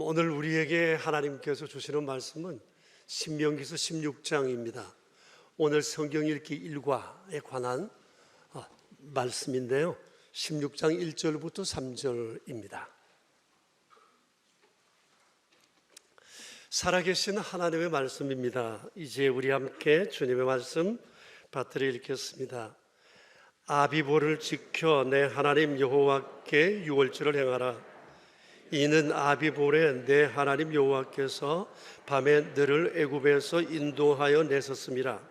오늘 우리에게 하나님께서 주시는 말씀은 신명기서 16장입니다. 오늘 성경 읽기 일과에 관한 말씀인데요. 16장 1절부터 3절입니다. 살아계신 하나님의 말씀입니다. 이제 우리 함께 주님의 말씀 받들어 읽겠습니다. 아비보를 지켜 내 하나님 여호와께 유월절을 행하라. 이는 아비보에 내 하나님 여호와께서 밤에 너를 애굽에서 인도하여 내셨음이라.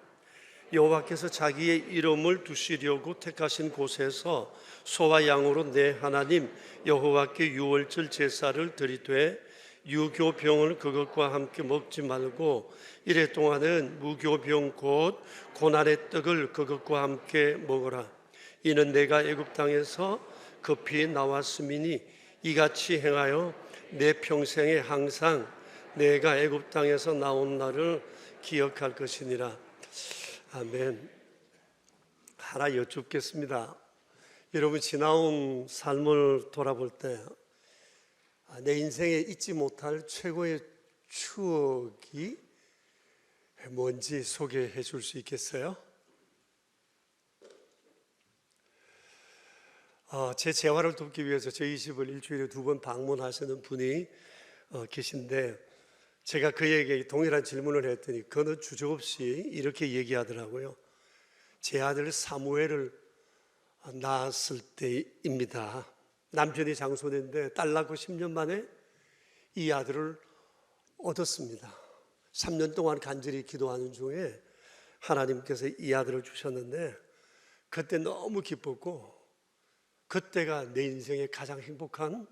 여호와께서 자기의 이름을 두시려고 택하신 곳에서 소와 양으로 내 하나님 여호와께 유월절 제사를 드리되 유교병을 그것과 함께 먹지 말고 이래 동안은 무교병 곧 고난의 떡을 그것과 함께 먹어라. 이는 내가 애굽 땅에서 급히 나왔음이니 이같이 행하여 내 평생에 항상 내가 애굽 땅에서 나온 날을 기억할 것이니라. 아멘. 하나 여쭙겠습니다. 여러분, 지나온 삶을 돌아볼 때 내 인생에 잊지 못할 최고의 추억이 뭔지 소개해 줄 수 있겠어요? 제 재활을 돕기 위해서 저희 집을 일주일에 2번 방문하시는 분이 계신데, 제가 그에게 동일한 질문을 했더니 그는 주저없이 이렇게 얘기하더라고요. 제 아들 사무엘을 낳았을 때입니다. 남편이 장손인데 딸 낳고 10년 만에 이 아들을 얻었습니다. 3년 동안 간절히 기도하는 중에 하나님께서 이 아들을 주셨는데 그때 너무 기뻤고 그때가 내 인생의 가장 행복한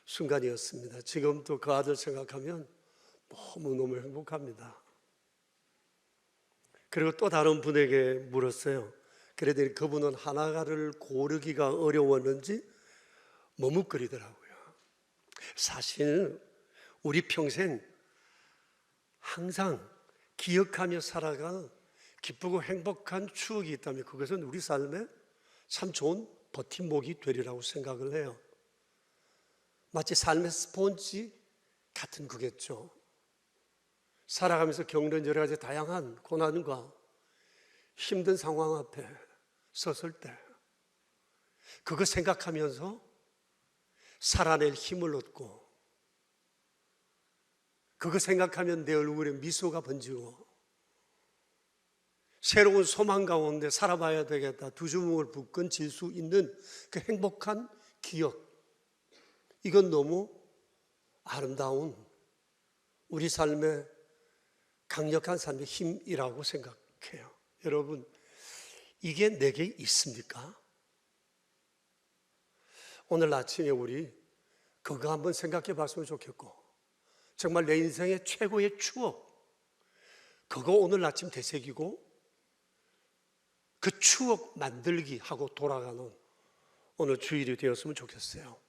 순간이었습니다. 지금도 그 아들 생각하면 너무너무 행복합니다. 그리고 또 다른 분에게 물었어요. 그랬더니 그분은 하나를 고르기가 어려웠는지 머뭇거리더라고요. 사실 우리 평생 항상 기억하며 살아가는 기쁘고 행복한 추억이 있다면 그것은 우리 삶에 참 좋은 버팀목이 되리라고 생각을 해요. 마치 삶의 스폰지 같은 거겠죠. 살아가면서 겪는 여러 가지 다양한 고난과 힘든 상황 앞에 섰을 때 그거 생각하면서 살아낼 힘을 얻고, 그거 생각하면 내 얼굴에 미소가 번지고 새로운 소망 가운데 살아봐야 되겠다, 두 주먹을 붙건 질 수 있는 그 행복한 기억, 이건 너무 아름다운 우리 삶의 강력한 삶의 힘이라고 생각해요. 여러분, 이게 내게 있습니까? 오늘 아침에 우리 그거 한번 생각해 봤으면 좋겠고, 정말 내 인생의 최고의 추억, 그거 오늘 아침 되새기고 그 추억 만들기 하고 돌아가는 오늘 주일이 되었으면 좋겠어요.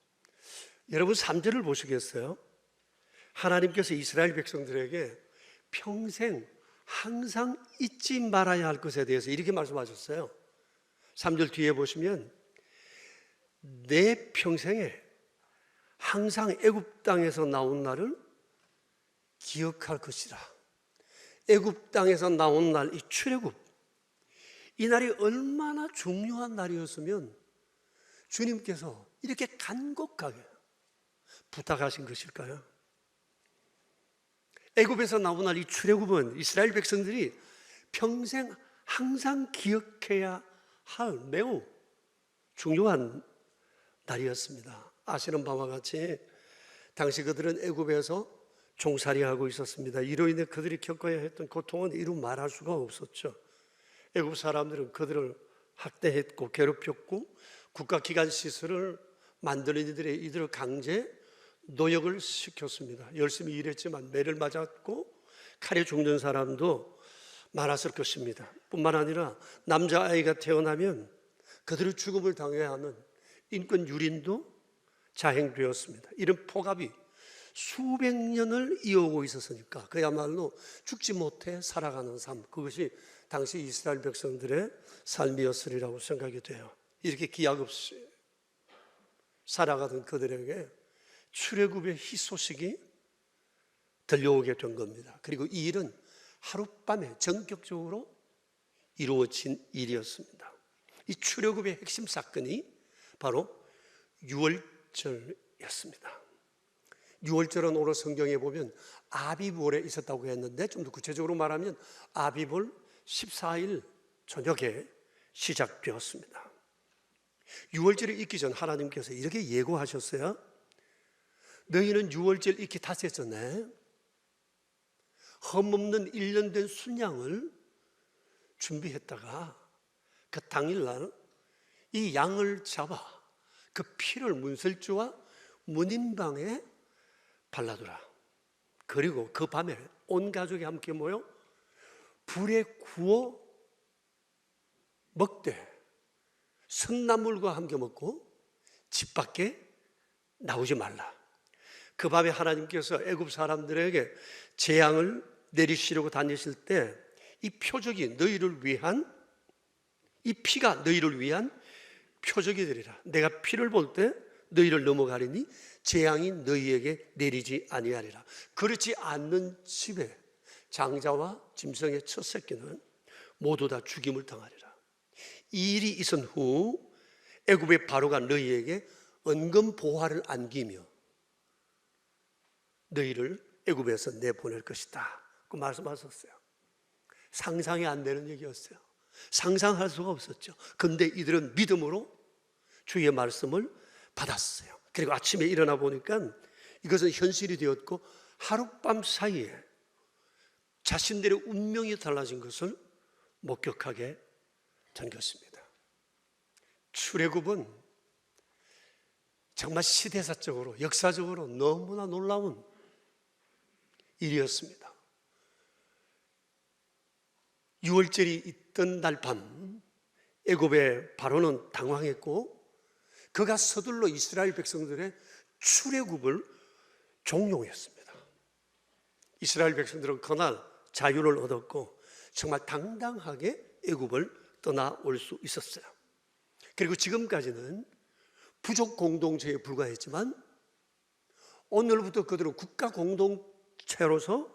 여러분, 3절을 보시겠어요? 하나님께서 이스라엘 백성들에게 평생 항상 잊지 말아야 할 것에 대해서 이렇게 말씀하셨어요. 3절 뒤에 보시면 내 평생에 항상 애굽 땅에서 나온 날을 기억할 것이라. 애굽 땅에서 나온 날, 이 출애굽, 이 날이 얼마나 중요한 날이었으면 주님께서 이렇게 간곡하게 부탁하신 것일까요? 애굽에서 나온 날, 이 출애굽은 이스라엘 백성들이 평생 항상 기억해야 할 매우 중요한 날이었습니다. 아시는 바와 같이 당시 그들은 애굽에서 종살이하고 있었습니다. 이로 인해 그들이 겪어야 했던 고통은 이루 말할 수가 없었죠. 애굽 사람들은 그들을 학대했고 괴롭혔고 국가기관 시설을 만드는 이들을 강제 노역을 시켰습니다. 열심히 일했지만 매를 맞았고 칼에 죽는 사람도 많았을 것입니다. 뿐만 아니라 남자아이가 태어나면 그들의 죽음을 당해야 하는 인권 유린도 자행되었습니다. 이런 폭압이 수백 년을 이어오고 있었으니까 그야말로 죽지 못해 살아가는 삶, 그것이 당시 이스라엘 백성들의 삶이었으리라고 생각이 돼요. 이렇게 기약 없이 살아가던 그들에게 출애굽의 희소식이 들려오게 된 겁니다. 그리고 이 일은 하룻밤에 전격적으로 이루어진 일이었습니다. 이 출애굽의 핵심 사건이 바로 유월절이었습니다. 유월절은 오늘 성경에 보면 아비월에 있었다고 했는데, 좀 더 구체적으로 말하면 아비월 14일 저녁에 시작되었습니다. 유월절이 있기 전 하나님께서 이렇게 예고하셨어요. 너희는 유월절 익히 닷새 전에 흠없는 1년 된 순양을 준비했다가 그 당일날 이 양을 잡아 그 피를 문설주와 문인방에 발라두라. 그리고 그 밤에 온 가족이 함께 모여 불에 구워 먹되 선나물과 함께 먹고 집 밖에 나오지 말라. 그 밤에 하나님께서 애굽 사람들에게 재앙을 내리시려고 다니실 때 이 표적이 너희를 위한, 이 피가 너희를 위한 표적이 되리라. 내가 피를 볼 때 너희를 넘어가리니 재앙이 너희에게 내리지 아니하리라. 그렇지 않는 집에 장자와 짐승의 첫 새끼는 모두 다 죽임을 당하리라. 이 일이 있은 후 애굽의 바로가 너희에게 은금 보화를 안기며 너희를 애굽에서 내보낼 것이다. 그 말씀하셨어요. 상상이 안 되는 얘기였어요. 상상할 수가 없었죠. 근데 이들은 믿음으로 주의 말씀을 받았어요. 그리고 아침에 일어나 보니까 이것은 현실이 되었고 하룻밤 사이에 자신들의 운명이 달라진 것을 목격하게 된 것입니다. 출애굽은 정말 시대사적으로, 역사적으로 너무나 놀라운 일이었습니다. 유월절이 있던 날 밤 애굽의 바로는 당황했고 그가 서둘러 이스라엘 백성들의 출애굽을 종용했습니다. 이스라엘 백성들은 그날 자유를 얻었고 정말 당당하게 애굽을 떠나올 수 있었어요. 그리고 지금까지는 부족 공동체에 불과했지만 오늘부터 그들은 국가 공동체로서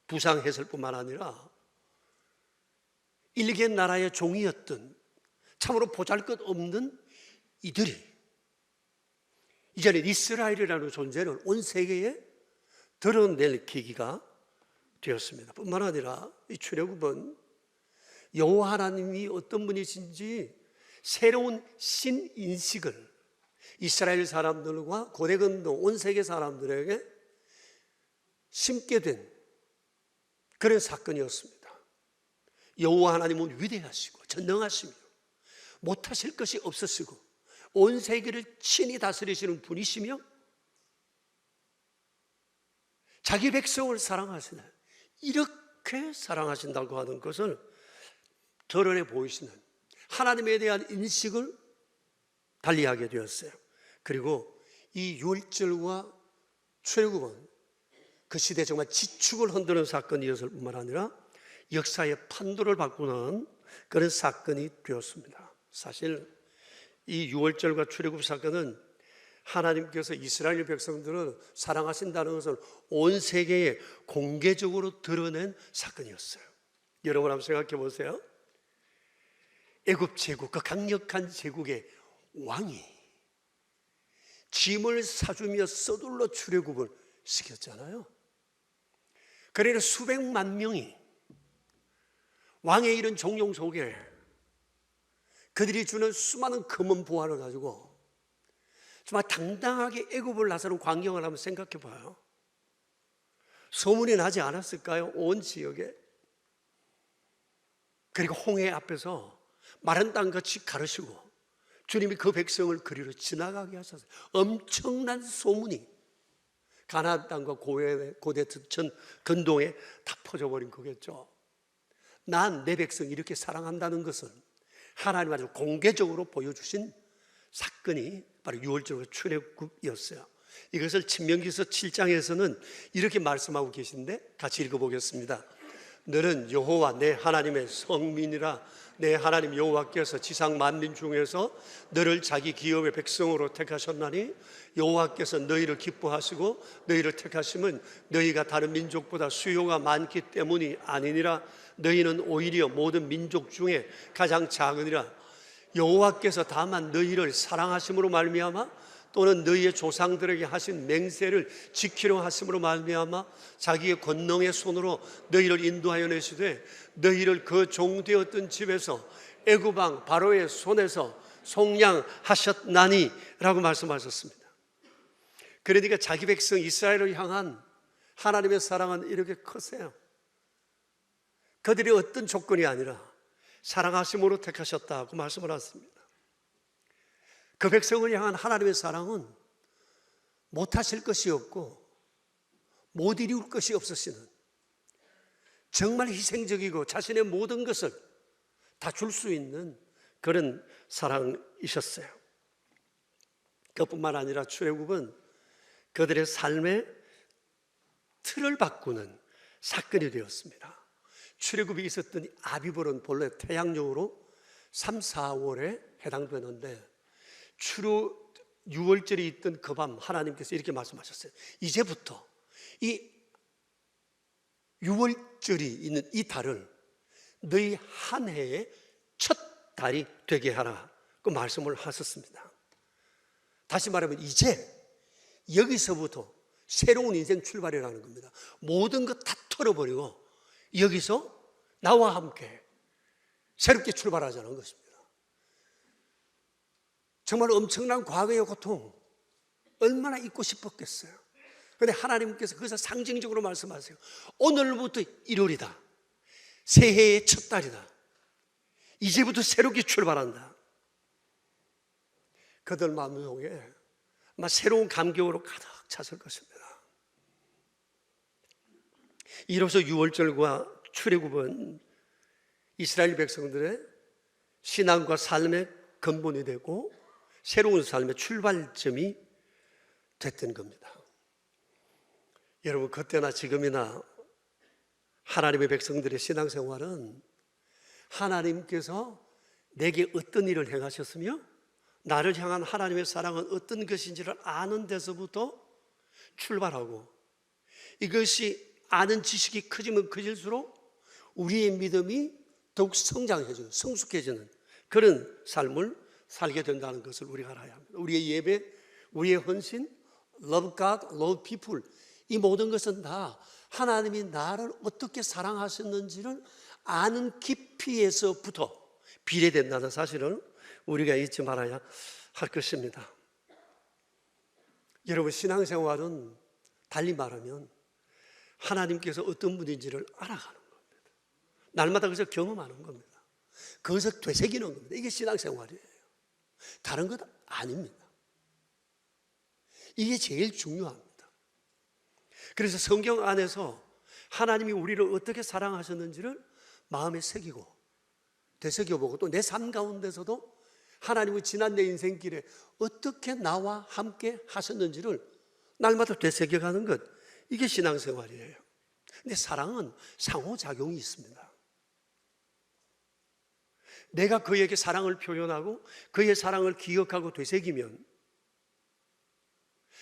부상했을 뿐만 아니라 일개 나라의 종이었던 참으로 보잘것없는 이들이 이제는 이스라엘이라는 존재를 온 세계에 드러낼 계기가 되었습니다. 뿐만 아니라 이 출애굽은 여호와 하나님이 어떤 분이신지 새로운 신인식을 이스라엘 사람들과 고대근동 온 세계 사람들에게 심게 된 그런 사건이었습니다. 여호와 하나님은 위대하시고 전능하시며 못하실 것이 없으시고 온 세계를 친히 다스리시는 분이시며 자기 백성을 사랑하시네. 이렇게 사랑하신다고 하는 것을 드러내 보이시는 하나님에 대한 인식을 달리하게 되었어요. 그리고 이 유월절과 출애굽은 그 시대에 정말 지축을 흔드는 사건이었을 뿐만 아니라 역사의 판도를 바꾸는 그런 사건이 되었습니다. 사실 이 유월절과 출애굽 사건은 하나님께서 이스라엘 백성들을 사랑하신다는 것을 온 세계에 공개적으로 드러낸 사건이었어요. 여러분 한번 생각해 보세요. 애굽 제국, 그 강력한 제국의 왕이 짐을 사주며 서둘러 출애굽을 시켰잖아요. 그러나 수백만 명이 왕의 이런 종용 속에 그들이 주는 수많은 금은 보화를 가지고 정말 당당하게 애굽을 나서는 광경을 한번 생각해 봐요. 소문이 나지 않았을까요? 온 지역에. 그리고 홍해 앞에서 마른 땅같이 가르시고 주님이 그 백성을 그리로 지나가게 하셔서 엄청난 소문이 가나안 땅과 고대 전 근동에 다 퍼져버린 거겠죠. 난 내 백성 이렇게 사랑한다는 것을 하나님 아주 공개적으로 보여주신 사건이 바로 유월절과 출애굽이었어요. 이것을 신명기서 7장에서는 이렇게 말씀하고 계신데 같이 읽어보겠습니다. 너는 여호와 내 하나님의 성민이라. 내 하나님 여호와께서 지상 만민 중에서 너를 자기 기업의 백성으로 택하셨나니 여호와께서 너희를 기뻐하시고 너희를 택하심은 너희가 다른 민족보다 수요가 많기 때문이 아니니라. 너희는 오히려 모든 민족 중에 가장 작으니라. 여호와께서 다만 너희를 사랑하심으로 말미암아 또는 너희의 조상들에게 하신 맹세를 지키려 하심으로 말미암아 자기의 권능의 손으로 너희를 인도하여 내시되 너희를 그 종되었던 집에서 애굽 왕 바로의 손에서 속량하셨나니 라고 말씀하셨습니다. 그러니까 자기 백성 이스라엘을 향한 하나님의 사랑은 이렇게 크세요. 그들이 어떤 조건이 아니라 사랑하심으로 택하셨다고 말씀을 하십니다. 그 백성을 향한 하나님의 사랑은 못하실 것이 없고 못 이룰 것이 없으시는, 정말 희생적이고 자신의 모든 것을 다 줄 수 있는 그런 사랑이셨어요. 그뿐만 아니라 출애굽은 그들의 삶의 틀을 바꾸는 사건이 되었습니다. 출애굽이 있었던 아비벌은 본래 태양력으로 3, 4월에 해당되는데 주로 6월절이 있던 그 밤 하나님께서 이렇게 말씀하셨어요. 이제부터 이 6월절이 있는 이 달을 너희 한 해의 첫 달이 되게 하라, 그 말씀을 하셨습니다. 다시 말하면 이제 여기서부터 새로운 인생 출발이라는 겁니다. 모든 것 다 털어버리고 여기서 나와 함께 새롭게 출발하자는 것입니다. 정말 엄청난 과거의 고통 얼마나 잊고 싶었겠어요. 그런데 하나님께서 그것을 상징적으로 말씀하세요. 오늘부터 1월이다. 새해의 첫 달이다. 이제부터 새롭게 출발한다. 그들 마음속에 아마 새로운 감격으로 가득 찼을 것입니다. 이로써 6월절과 출애굽은 이스라엘 백성들의 신앙과 삶의 근본이 되고 새로운 삶의 출발점이 됐던 겁니다. 여러분, 그때나 지금이나 하나님의 백성들의 신앙생활은 하나님께서 내게 어떤 일을 행하셨으며 나를 향한 하나님의 사랑은 어떤 것인지를 아는 데서부터 출발하고, 이것이 아는 지식이 커지면 커질수록 우리의 믿음이 더욱 성장해지고 성숙해지는 그런 삶을 살게 된다는 것을 우리가 알아야 합니다. 우리의 예배, 우리의 헌신, love God, love people, 이 모든 것은 다 하나님이 나를 어떻게 사랑하셨는지를 아는 깊이에서부터 비례된다는 사실을 우리가 잊지 말아야 할 것입니다. 여러분, 신앙생활은 달리 말하면 하나님께서 어떤 분인지를 알아가는 겁니다. 날마다 그것을 경험하는 겁니다. 그것을 되새기는 겁니다. 이게 신앙생활이에요. 다른 것 아닙니다. 이게 제일 중요합니다. 그래서 성경 안에서 하나님이 우리를 어떻게 사랑하셨는지를 마음에 새기고 되새겨보고, 또 내 삶 가운데서도 하나님의 지난 내 인생길에 어떻게 나와 함께 하셨는지를 날마다 되새겨가는 것, 이게 신앙생활이에요. 근데 사랑은 상호작용이 있습니다. 내가 그에게 사랑을 표현하고 그의 사랑을 기억하고 되새기면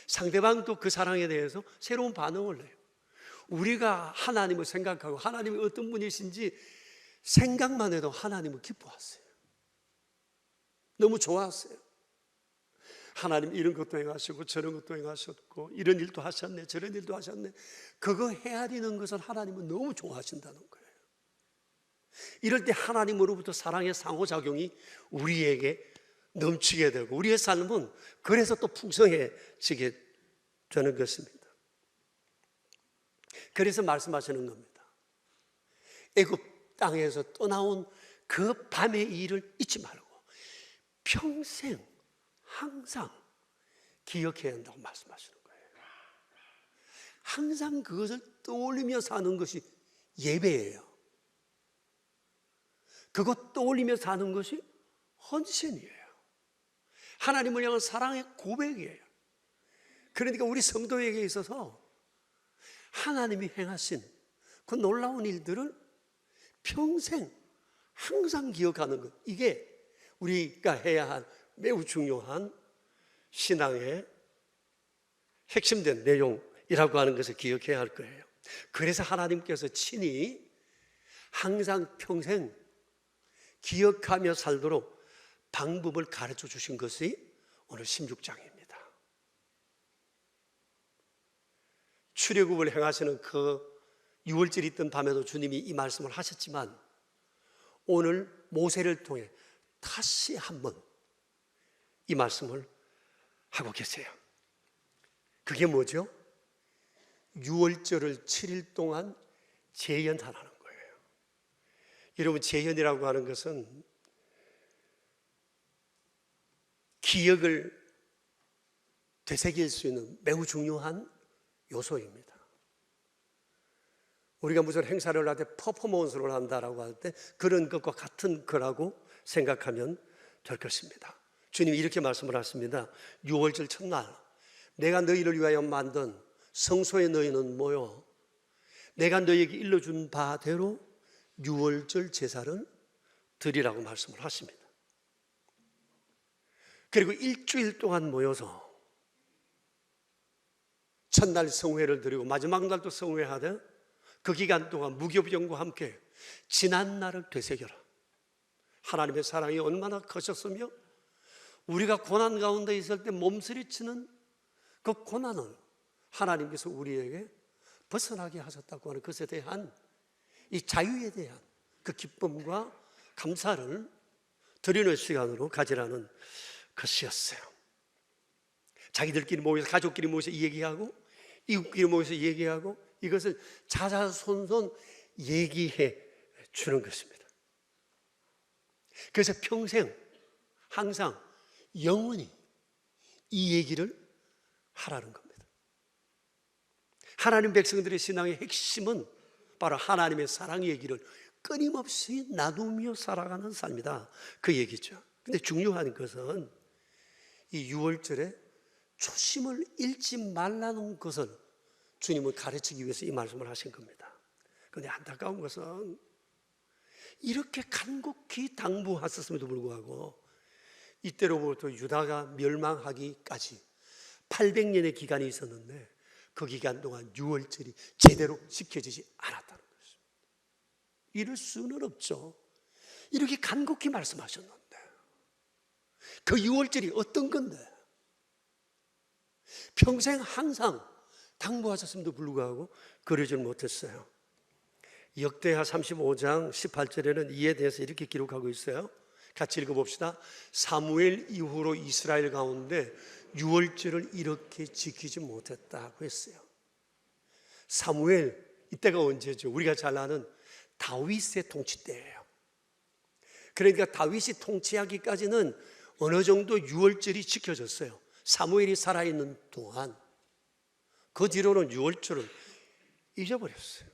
상대방도 그 사랑에 대해서 새로운 반응을 내요. 우리가 하나님을 생각하고 하나님이 어떤 분이신지 생각만 해도 하나님을 기뻐하세요. 너무 좋아하세요. 하나님 이런 것도 행하시고 저런 것도 행하셨고 이런 일도 하셨네, 저런 일도 하셨네. 그거 헤아리는 것을 하나님은 너무 좋아하신다는 거예요. 이럴 때 하나님으로부터 사랑의 상호작용이 우리에게 넘치게 되고 우리의 삶은 그래서 또 풍성해지게 되는 것입니다. 그래서 말씀하시는 겁니다. 애굽 땅에서 떠나온 그 밤의 일을 잊지 말고 평생 항상 기억해야 한다고 말씀하시는 거예요. 항상 그것을 떠올리며 사는 것이 예배예요. 그것 떠올리며 사는 것이 헌신이에요. 하나님을 향한 사랑의 고백이에요. 그러니까 우리 성도에게 있어서 하나님이 행하신 그 놀라운 일들을 평생 항상 기억하는 것, 이게 우리가 해야 할 매우 중요한 신앙의 핵심된 내용이라고 하는 것을 기억해야 할 거예요. 그래서 하나님께서 친히 항상 평생 기억하며 살도록 방법을 가르쳐 주신 것이 오늘 16장입니다. 출애굽을 행하시는 그 유월절이 있던 밤에도 주님이 이 말씀을 하셨지만 오늘 모세를 통해 다시 한번 이 말씀을 하고 계세요. 그게 뭐죠? 유월절을 7일 동안 제연하라는 거예요. 여러분, 제연이라고 하는 것은 기억을 되새길 수 있는 매우 중요한 요소입니다. 우리가 무슨 행사를 할 때 퍼포먼스를 한다라고 할 때 그런 것과 같은 거라고 생각하면 될 것입니다. 주님이 이렇게 말씀을 하십니다. 6월절 첫날 내가 너희를 위하여 만든 성소에 너희는 모여 내가 너희에게 일러준 바대로 6월절 제사를 드리라고 말씀을 하십니다. 그리고 일주일 동안 모여서 첫날 성회를 드리고 마지막 날도 성회하되 그 기간 동안 무교병과 함께 지난 날을 되새겨라. 하나님의 사랑이 얼마나 커졌으며 우리가 고난 가운데 있을 때 몸서리치는 그 고난을 하나님께서 우리에게 벗어나게 하셨다고 하는 것에 대한 이 자유에 대한 그 기쁨과 감사를 드리는 시간으로 가지라는 것이었어요. 자기들끼리 모여서 가족끼리 모여서 얘기하고 이웃끼리 모여서 얘기하고 이것을 자자손손 얘기해 주는 것입니다. 그래서 평생 항상 영원히 이 얘기를 하라는 겁니다. 하나님 백성들의 신앙의 핵심은 바로 하나님의 사랑 얘기를 끊임없이 나누며 살아가는 삶이다, 그 얘기죠. 근데 중요한 것은 이 6월절에 초심을 잃지 말라는 것을 주님은 가르치기 위해서 이 말씀을 하신 겁니다. 그런데 안타까운 것은 이렇게 간곡히 당부하셨음에도 불구하고 이때로부터 유다가 멸망하기까지 800년의 기간이 있었는데 그 기간 동안 6월절이 제대로 지켜지지 않았다는 것입니다. 이럴 수는 없죠. 이렇게 간곡히 말씀하셨는데 그 6월절이 어떤 건데 평생 항상 당부하셨음에도 불구하고 그러질 못했어요. 역대하 35장 18절에는 이에 대해서 이렇게 기록하고 있어요. 같이 읽어봅시다. 사무엘 이후로 이스라엘 가운데 6월절을 이렇게 지키지 못했다고 했어요. 사무엘, 이때가 언제죠? 우리가 잘 아는 다윗의 통치 때예요. 그러니까 다윗이 통치하기까지는 어느 정도 6월절이 지켜졌어요. 사무엘이 살아있는 동안. 그 뒤로는 6월절을 잊어버렸어요.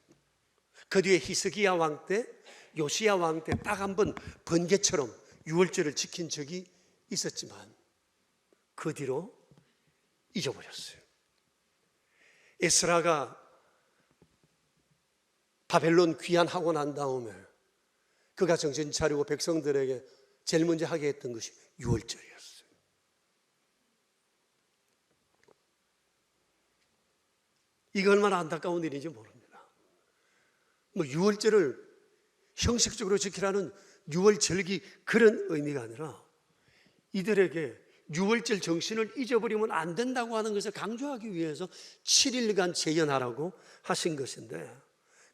그 뒤에 히스기야 왕 때, 요시야 왕 때 딱 한 번 번개처럼 6월절을 지킨 적이 있었지만 그 뒤로 잊어버렸어요. 에스라가 바벨론 귀환하고 난 다음에 그가 정신 차리고 백성들에게 제일 먼저 하게 했던 것이 6월절이었어요. 이거 얼마나 안타까운 일인지 모릅니다. 6월절을 형식적으로 지키라는 6월절기 그런 의미가 아니라 이들에게 6월절 정신을 잊어버리면 안 된다고 하는 것을 강조하기 위해서 7일간 재연하라고 하신 것인데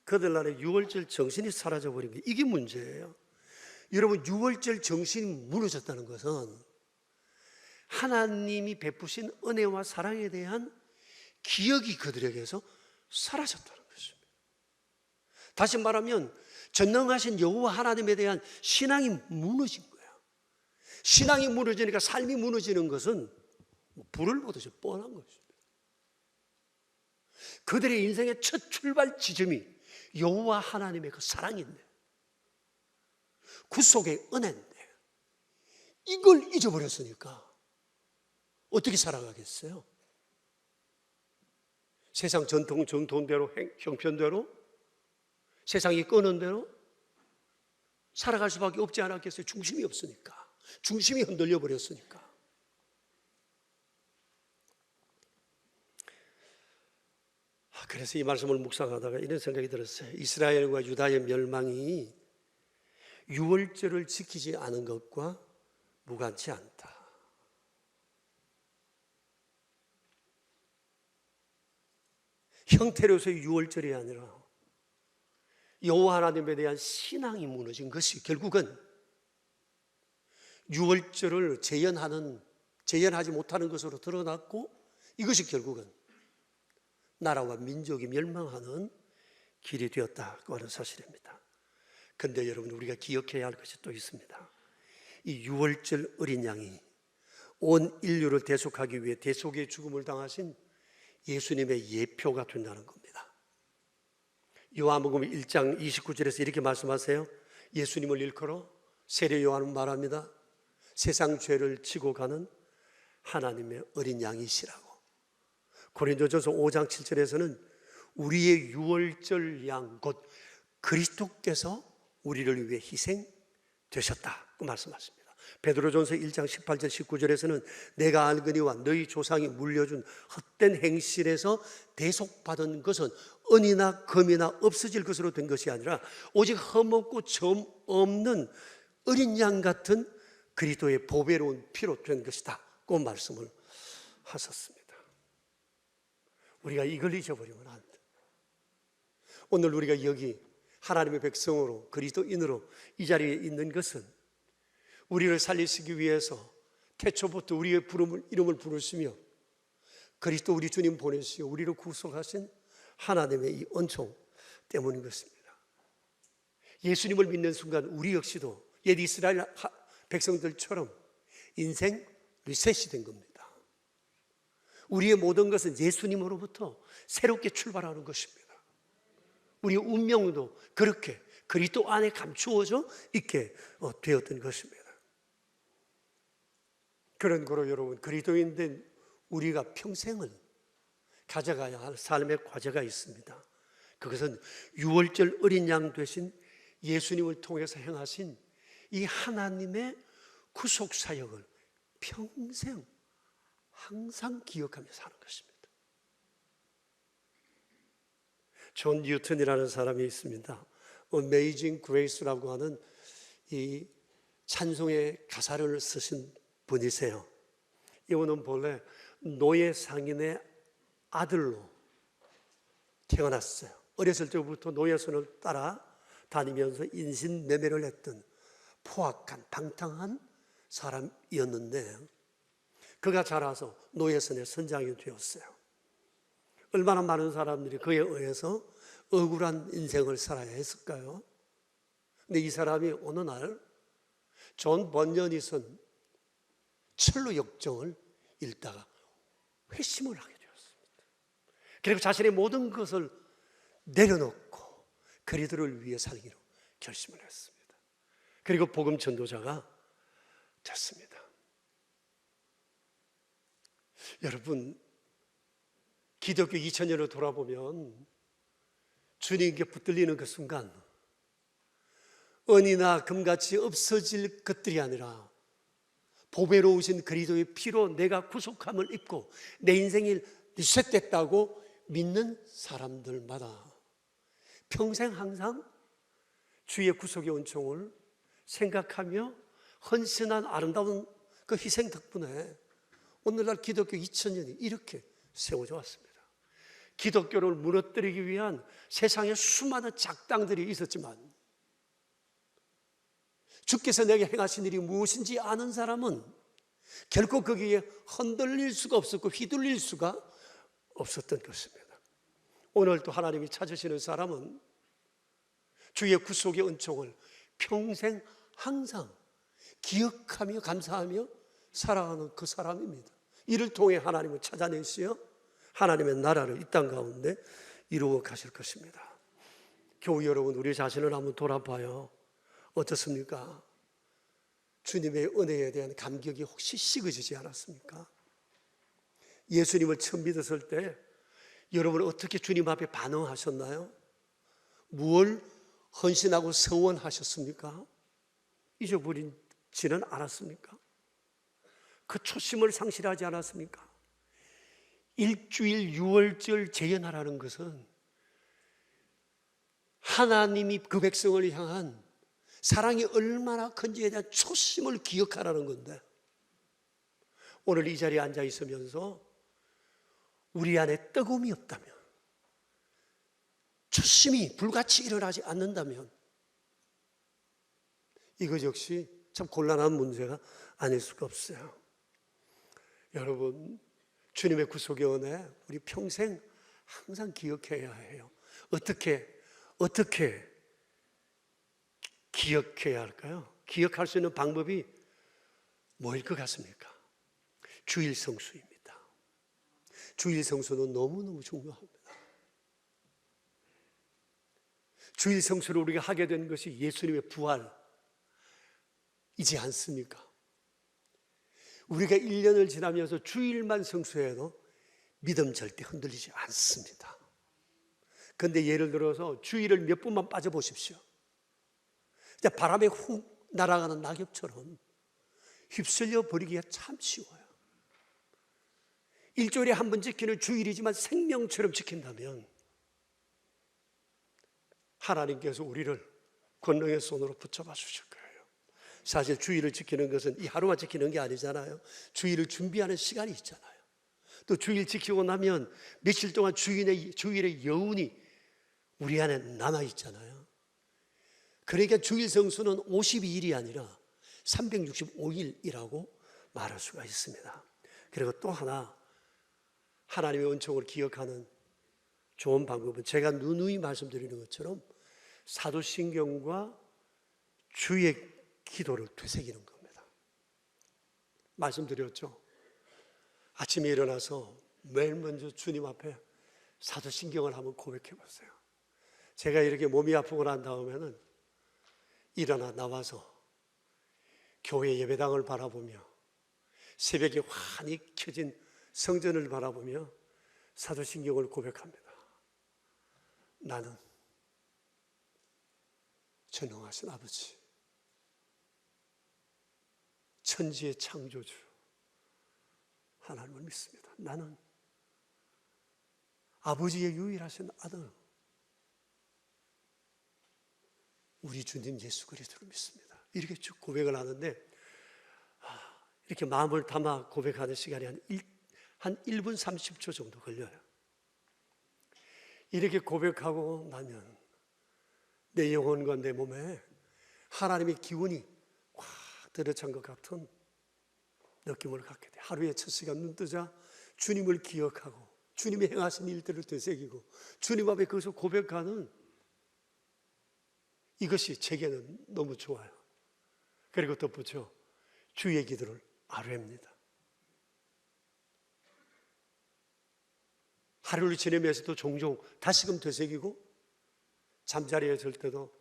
그들날의 6월절 정신이 사라져버린 게 이게 문제예요. 여러분, 6월절 정신이 무너졌다는 것은 하나님이 베푸신 은혜와 사랑에 대한 기억이 그들에게서 사라졌다는 것입니다. 다시 말하면 전능하신 여호와 하나님에 대한 신앙이 무너진 거예요. 신앙이 무너지니까 삶이 무너지는 것은 불을 보듯이 뻔한 것입니다. 그들의 인생의 첫 출발 지점이 여호와 하나님의 그 사랑인데, 구속의 은혜인데 이걸 잊어버렸으니까 어떻게 살아가겠어요? 세상 전통대로, 형편대로, 세상이 끄는 대로 살아갈 수밖에 없지 않았겠어요? 중심이 없으니까. 중심이 흔들려 버렸으니까. 그래서 이 말씀을 묵상하다가 이런 생각이 들었어요. 이스라엘과 유다의 멸망이 유월절을 지키지 않은 것과 무관치 않다. 형태로서의 유월절이 아니라 여호와 하나님에 대한 신앙이 무너진 것이 결국은 유월절을 재현하지 못하는 것으로 드러났고, 이것이 결국은 나라와 민족이 멸망하는 길이 되었다고 하는 사실입니다. 그런데 여러분, 우리가 기억해야 할 것이 또 있습니다. 이 유월절 어린 양이 온 인류를 대속하기 위해 대속의 죽음을 당하신 예수님의 예표가 된다는 겁니다. 요한복음 1장 29절에서 이렇게 말씀하세요. 예수님을 일컬어 세례 요한은 말합니다. 세상 죄를 지고 가는 하나님의 어린 양이시라고. 고린도전서 5장 7절에서는 우리의 유월절 양 곧 그리스도께서 우리를 위해 희생되셨다고 말씀하십니다. 베드로전서 1장 18절 19절에서는 내가 알거니와 너희 조상이 물려준 헛된 행실에서 대속받은 것은 은이나 금이나 없어질 것으로 된 것이 아니라 오직 흠없고 점 없는 어린 양 같은 그리스도의 보배로운 피로 된 것이다 고 말씀을 하셨습니다. 우리가 이걸 잊어버리면 안 돼. 오늘 우리가 여기 하나님의 백성으로 그리스도인으로 이 자리에 있는 것은 우리를 살리시기 위해서 태초부터 우리의 이름을 부르시며 그리스도 우리 주님 보내시어 우리를 구속하신 하나님의 이 은총 때문인 것입니다. 예수님을 믿는 순간 우리 역시도 옛 이스라엘 백성들처럼 인생 리셋이 된 겁니다. 우리의 모든 것은 예수님으로부터 새롭게 출발하는 것입니다. 우리의 운명도 그렇게 그리스도 안에 감추어져 있게 되었던 것입니다. 그런 거로 여러분, 그리스도인 된 우리가 평생을 가져가야 할 삶의 과제가 있습니다. 그것은 유월절 어린 양 되신 예수님을 통해서 행하신 이 하나님의 구속 사역을 평생 항상 기억하며 사는 것입니다. 존 뉴턴이라는 사람이 있습니다. Amazing Grace라고 하는 이 찬송의 가사를 쓰신 분이세요. 이분은 본래 노예 상인의 아들로 태어났어요. 어렸을 때부터 노예손을 따라 다니면서 인신매매를 했던 포악한 방탕한 사람이었는데 그가 자라서 노예선의 선장이 되었어요. 얼마나 많은 사람들이 그에 의해서 억울한 인생을 살아야 했을까요? 근데 이 사람이 어느 날 존 번연이 쓴 철로 역정을 읽다가 회심을 하게 되었습니다. 그리고 자신의 모든 것을 내려놓고 그리스도를 위해 살기로 결심을 했습니다. 그리고 복음 전도자가 됐습니다. 여러분, 기독교 2000년을 돌아보면 주님께 붙들리는 그 순간 은이나 금같이 없어질 것들이 아니라 보배로우신 그리스도의 피로 내가 구속함을 입고 내 인생이 리셋됐다고 믿는 사람들마다 평생 항상 주의 구속의 은총을 생각하며 헌신한 아름다운 그 희생 덕분에 오늘날 기독교 2000년이 이렇게 세워져 왔습니다. 기독교를 무너뜨리기 위한 세상에 수많은 작당들이 있었지만 주께서 내게 행하신 일이 무엇인지 아는 사람은 결코 거기에 흔들릴 수가 없었고 휘둘릴 수가 없었던 것입니다. 오늘 또 하나님이 찾으시는 사람은 주의 구속의 은총을 평생 항상 기억하며 감사하며 살아가는 그 사람입니다. 이를 통해 하나님을 찾아내시어 하나님의 나라를 이 땅 가운데 이루어 가실 것입니다. 교우 여러분, 우리 자신을 한번 돌아봐요. 어떻습니까? 주님의 은혜에 대한 감격이 혹시 식어지지 않았습니까? 예수님을 처음 믿었을 때 여러분 어떻게 주님 앞에 반응하셨나요? 무엇을 헌신하고 서원하셨습니까? 잊어버리지는 않았습니까? 그 초심을 상실하지 않았습니까? 일주일 유월절 재현하라는 것은 하나님이 그 백성을 향한 사랑이 얼마나 큰지에 대한 초심을 기억하라는 건데, 오늘 이 자리에 앉아 있으면서 우리 안에 뜨거움이 없다면, 초심이 불같이 일어나지 않는다면 이것 역시 참 곤란한 문제가 아닐 수가 없어요. 여러분, 주님의 구속의 은혜 우리 평생 항상 기억해야 해요. 어떻게 기억해야 할까요? 기억할 수 있는 방법이 뭐일 것 같습니까? 주일 성수입니다. 주일 성수는 너무너무 중요합니다. 주일 성수를 우리가 하게 된 것이 예수님의 부활이지 않습니까? 우리가 1년을 지나면서 주일만 성수해도 믿음 절대 흔들리지 않습니다. 그런데 예를 들어서 주일을 몇 분만 빠져보십시오. 바람에 훅 날아가는 낙엽처럼 휩쓸려 버리기가 참 쉬워요. 일주일에 한 번 지키는 주일이지만 생명처럼 지킨다면 하나님께서 우리를 권능의 손으로 붙잡아 주실 거예요. 사실 주일을 지키는 것은 이 하루만 지키는 게 아니잖아요. 주일을 준비하는 시간이 있잖아요. 또 주일 지키고 나면 며칠 동안 주일의 여운이 우리 안에 남아있잖아요. 그러니까 주일 성수는 52일이 아니라 365일이라고 말할 수가 있습니다. 그리고 또 하나, 하나님의 은총을 기억하는 좋은 방법은 제가 누누이 말씀드리는 것처럼 사도신경과 주의 기도를 되새기는 겁니다. 말씀드렸죠. 아침에 일어나서 매일 먼저 주님 앞에 사도신경을 한번 고백해 보세요. 제가 이렇게 몸이 아프고 난 다음에는 일어나 나와서 교회 예배당을 바라보며 새벽에 환히 켜진 성전을 바라보며 사도신경을 고백합니다. 나는 전능하신 아버지, 천지의 창조주 하나님을 믿습니다. 나는 아버지의 유일하신 아들 우리 주님 예수 그리스도를 믿습니다. 이렇게 쭉 고백을 하는데, 이렇게 마음을 담아 고백하는 시간이 한 1분 30초 정도 걸려요. 이렇게 고백하고 나면 내 영혼과 내 몸에 하나님의 기운이 확 들어찬 것 같은 느낌을 갖게 돼. 하루의 첫 시간 눈 뜨자 주님을 기억하고 주님이 행하신 일들을 되새기고 주님 앞에 거기서 고백하는 이것이 제게는 너무 좋아요. 그리고 덧붙여 주의 기도를 아뢰입니다. 하루를 지내면서도 종종 다시금 되새기고 잠자리에 들 때도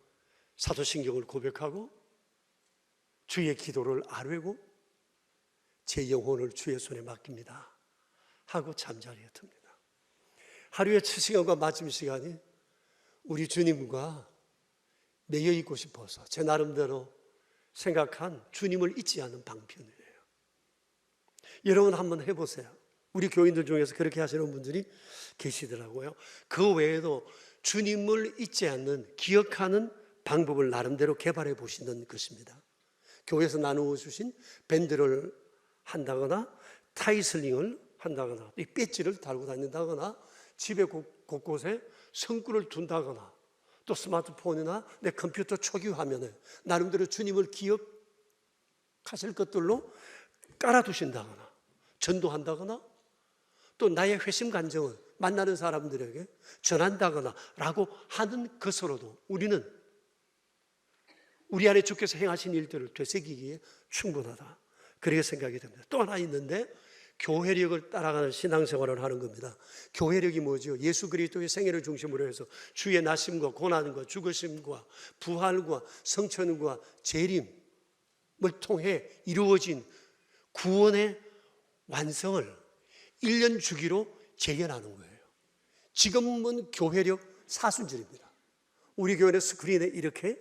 사도신경을 고백하고 주의 기도를 아뢰고 제 영혼을 주의 손에 맡깁니다 하고 잠자리에 듭니다. 하루의 첫 시간과 마침 시간이 우리 주님과 매여 있고 싶어서 제 나름대로 생각한 주님을 잊지 않는 방편이에요. 여러분 한번 해보세요. 우리 교인들 중에서 그렇게 하시는 분들이 계시더라고요. 그 외에도 주님을 잊지 않는, 기억하는 방법을 나름대로 개발해 보시는 것입니다. 교회에서 나누어 주신 밴드를 한다거나 타이슬링을 한다거나 이 배지를 달고 다닌다거나 집에 곳곳에 성구를 둔다거나 또 스마트폰이나 내 컴퓨터 초기 화면에 나름대로 주님을 기억하실 것들로 깔아두신다거나 전도한다거나 또 나의 회심 간정을 만나는 사람들에게 전한다거나 라고 하는 것으로도 우리는 우리 안에 주께서 행하신 일들을 되새기기에 충분하다, 그렇게 생각이 됩니다. 또 하나 있는데 교회력을 따라가는 신앙생활을 하는 겁니다. 교회력이 뭐죠? 예수 그리스도의 생애를 중심으로 해서 주의 나심과 고난과 죽으심과 부활과 성천과 재림을 통해 이루어진 구원의 완성을 1년 주기로 재현하는 거예요. 지금은 교회력 사순절입니다. 우리 교회는 스크린에 이렇게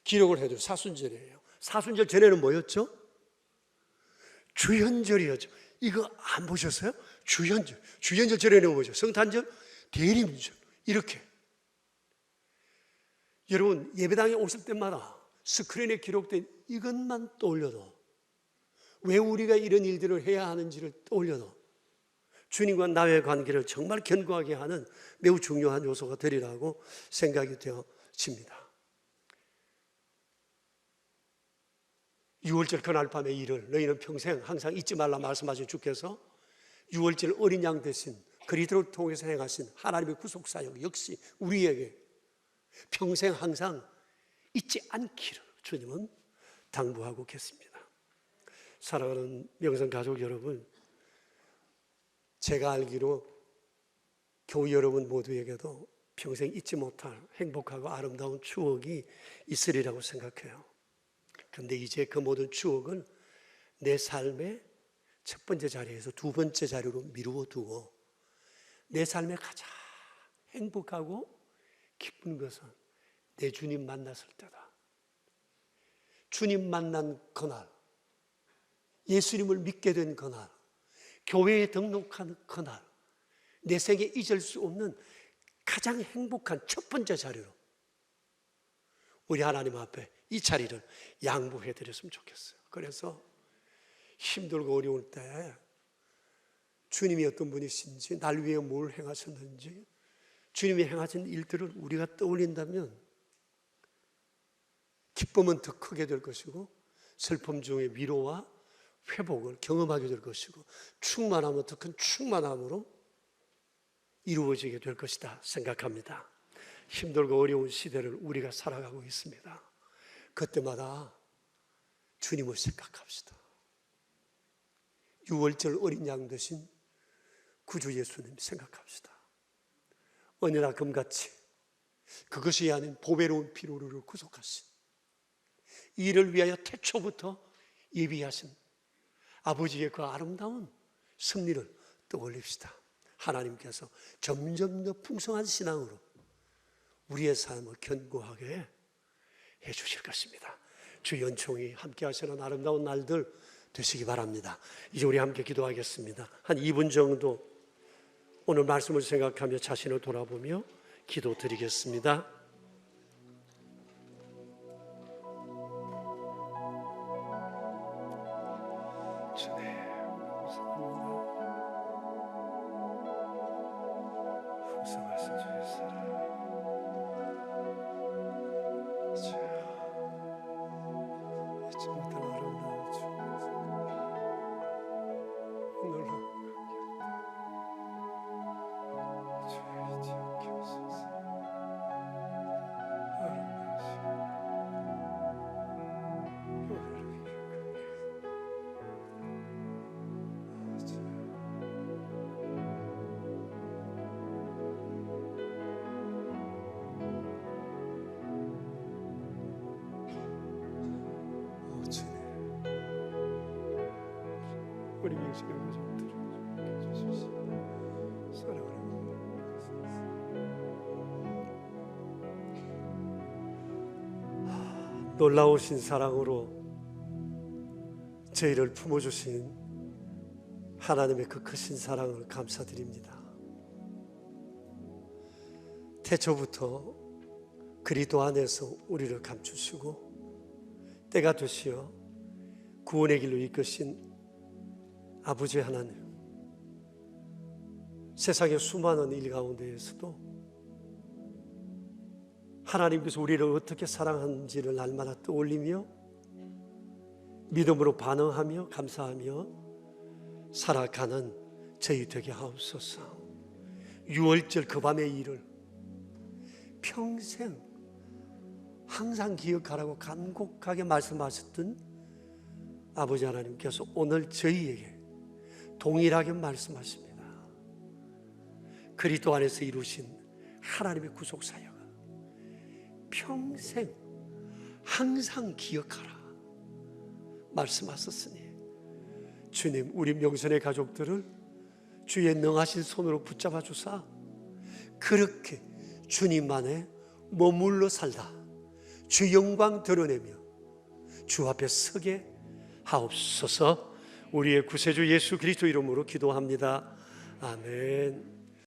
기록을 해도 사순절이에요. 사순절 전에는 뭐였죠? 주현절이었죠. 이거 안 보셨어요? 주현절. 주현절 전에는 뭐죠? 성탄절, 대림절. 이렇게. 여러분, 예배당에 오실 때마다 스크린에 기록된 이것만 떠올려도, 왜 우리가 이런 일들을 해야 하는지를 떠올려도 주님과 나의 관계를 정말 견고하게 하는 매우 중요한 요소가 되리라고 생각이 되어집니다. 6월절 그날 밤의 일을 너희는 평생 항상 잊지 말라 말씀하신 주께서 6월절 어린 양 대신 그리스도를 통해서 행하신 하나님의 구속사역 역시 우리에게 평생 항상 잊지 않기를 주님은 당부하고 계십니다. 사랑하는 명성 가족 여러분, 제가 알기로 교우 여러분 모두에게도 평생 잊지 못할 행복하고 아름다운 추억이 있으리라고 생각해요. 그런데 이제 그 모든 추억을 내 삶의 첫 번째 자리에서 두 번째 자리로 미루어 두고 내 삶의 가장 행복하고 기쁜 것은 내 주님 만났을 때다. 주님 만난 그날, 예수님을 믿게 된 그날, 교회에 등록한 그날, 내 생에 잊을 수 없는 가장 행복한 첫 번째 자리로 우리 하나님 앞에 이 자리를 양보해 드렸으면 좋겠어요. 그래서 힘들고 어려울 때 주님이 어떤 분이신지, 날 위해 뭘 행하셨는지, 주님이 행하신 일들을 우리가 떠올린다면 기쁨은 더 크게 될 것이고 슬픔 중에 위로와 회복을 경험하게 될 것이고 충만함은 더 큰 충만함으로 이루어지게 될 것이다 생각합니다. 힘들고 어려운 시대를 우리가 살아가고 있습니다. 그때마다 주님을 생각합시다. 6월절 어린 양 되신 구주 예수님 생각합시다. 은혜나 금같이 그것이 아닌 보배로운 피로 우리를 구속하신, 이를 위하여 태초부터 예비하신 아버지의 그 아름다운 승리를 떠올립시다. 하나님께서 점점 더 풍성한 신앙으로 우리의 삶을 견고하게 해주실 것입니다. 주 연총이 함께 하시는 아름다운 날들 되시기 바랍니다. 이제 우리 함께 기도하겠습니다. 한 2분 정도 오늘 말씀을 생각하며 자신을 돌아보며 기도드리겠습니다. 주님, 감사합니다. 풍성하신 주의 사랑, 잊지 못할 아름다운 주의 놀라운 주의 잊지 않게 하소서. 아름다우신 우리 명심의 가족들을 함께 해주십시오. 사랑하는 놀라우신 사랑으로 저희를 품어주신 하나님의 그 크신 사랑을 감사드립니다. 태초부터 그리스도 안에서 우리를 감추시고 때가 되시어 구원의 길로 이끄신 아버지 하나님, 세상의 수많은 일 가운데에서도 하나님께서 우리를 어떻게 사랑하는지를 날마다 떠올리며 믿음으로 반응하며 감사하며 살아가는 저희 되게 하옵소서. 6월절 그 밤의 일을 평생 항상 기억하라고 간곡하게 말씀하셨던 아버지 하나님께서 오늘 저희에게 동일하게 말씀하십니다. 그리스도 안에서 이루신 하나님의 구속사역을 평생 항상 기억하라 말씀하셨으니 주님, 우리 명선의 가족들을 주의 능하신 손으로 붙잡아 주사 그렇게 주님 안에 머물러 살다 주 영광 드러내며 주 앞에 서게 하옵소서. 우리의 구세주 예수 그리스도 이름으로 기도합니다. 아멘.